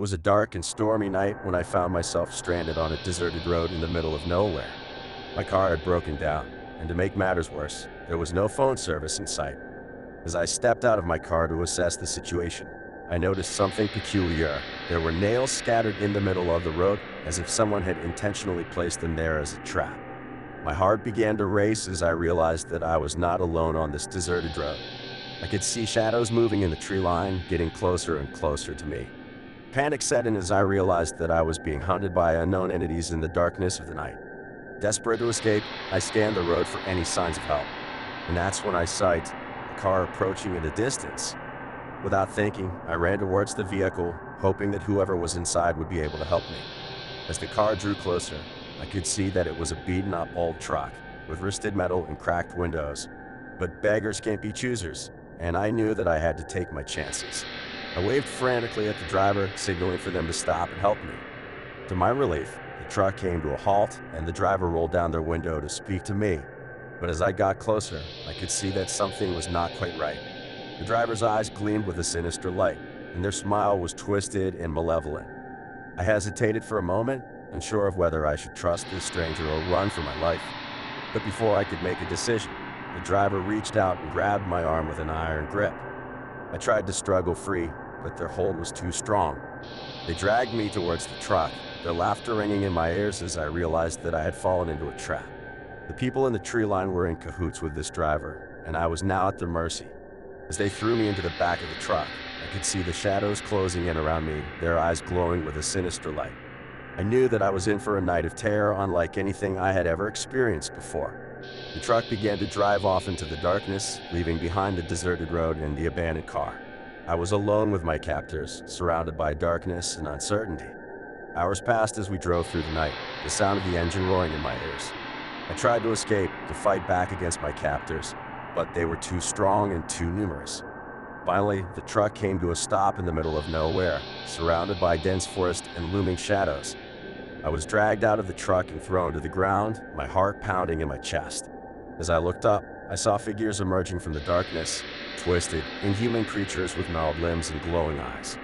was a dark and stormy night when I found myself stranded on a deserted road in the middle of nowhere. My car had broken down, and to make matters worse, there was no phone service in sight. As I stepped out of my car to assess the situation, I noticed something peculiar. There were nails scattered in the middle of the road, as if someone had intentionally placed them there as a trap. My heart began to race as I realized that I was not alone on this deserted road. I could see shadows moving in the tree line, getting closer and closer to me. Panic set in as I realized that I was being hunted by unknown entities in the darkness of the night. Desperate to escape, I scanned the road for any signs of help. And that's when I sight a car approaching in the distance. Without thinking, I ran towards the vehicle, hoping that whoever was inside would be able to help me. As the car drew closer, I could see that it was a beaten-up old truck with rusted metal and cracked windows. But beggars can't be choosers, and I knew that I had to take my chances. I waved frantically at the driver, signaling for them to stop and help me. To my relief, the truck came to a halt, and the driver rolled down their window to speak to me. But as I got closer, I could see that something was not quite right. The driver's eyes gleamed with a sinister light, and their smile was twisted and malevolent. I hesitated for a moment, unsure of whether I should trust this stranger or run for my life. But before I could make a decision, the driver reached out and grabbed my arm with an iron grip. I tried to struggle free, but their hold was too strong. They dragged me towards the truck, their laughter ringing in my ears as I realized that I had fallen into a trap. The people in the tree line were in cahoots with this driver, and I was now at their mercy. As they threw me into the back of the truck, I could see the shadows closing in around me, their eyes glowing with a sinister light. I knew that I was in for a night of terror unlike anything I had ever experienced before. The truck began to drive off into the darkness, leaving behind the deserted road and the abandoned car. I was alone with my captors, surrounded by darkness and uncertainty. Hours passed as we drove through the night, the sound of the engine roaring in my ears. I tried to escape, to fight back against my captors, but they were too strong and too numerous. Finally, the truck came to a stop in the middle of nowhere, surrounded by dense forest and looming shadows. I was dragged out of the truck and thrown to the ground, my heart pounding in my chest. As I looked up, I saw figures emerging from the darkness, twisted, inhuman creatures with gnarled limbs and glowing eyes.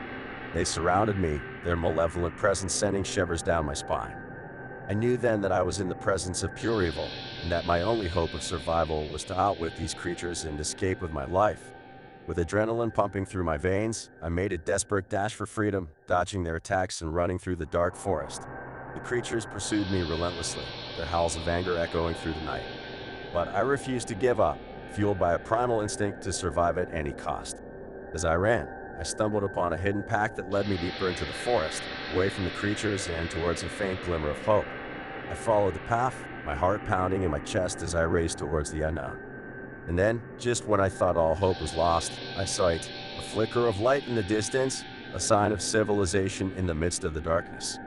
They surrounded me, their malevolent presence sending shivers down my spine. I knew then that I was in the presence of pure evil, and that my only hope of survival was to outwit these creatures and escape with my life. With adrenaline pumping through my veins, I made a desperate dash for freedom, dodging their attacks and running through the dark forest. The creatures pursued me relentlessly, their howls of anger echoing through the night. But I refused to give up, fueled by a primal instinct to survive at any cost. As I ran, I stumbled upon a hidden path that led me deeper into the forest, away from the creatures and towards a faint glimmer of hope. I followed the path, my heart pounding in my chest as I raced towards the unknown. And then, just when I thought all hope was lost, I sight a flicker of light in the distance, a sign of civilization in the midst of the darkness.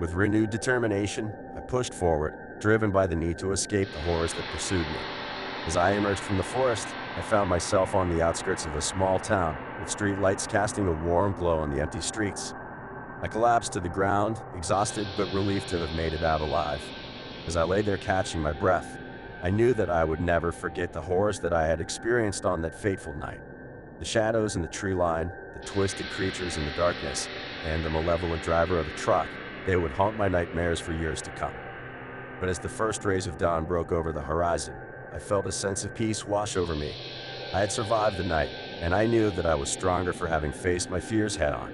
With renewed determination, I pushed forward, driven by the need to escape the horrors that pursued me. As I emerged from the forest, I found myself on the outskirts of a small town, with street lights casting a warm glow on the empty streets. I collapsed to the ground, exhausted but relieved to have made it out alive. As I lay there catching my breath, I knew that I would never forget the horrors that I had experienced on that fateful night. The shadows in the tree line, the twisted creatures in the darkness, and the malevolent driver of the truck, they would haunt my nightmares for years to come. But as the first rays of dawn broke over the horizon, I felt a sense of peace wash over me. I had survived the night, and I knew that I was stronger for having faced my fears head-on.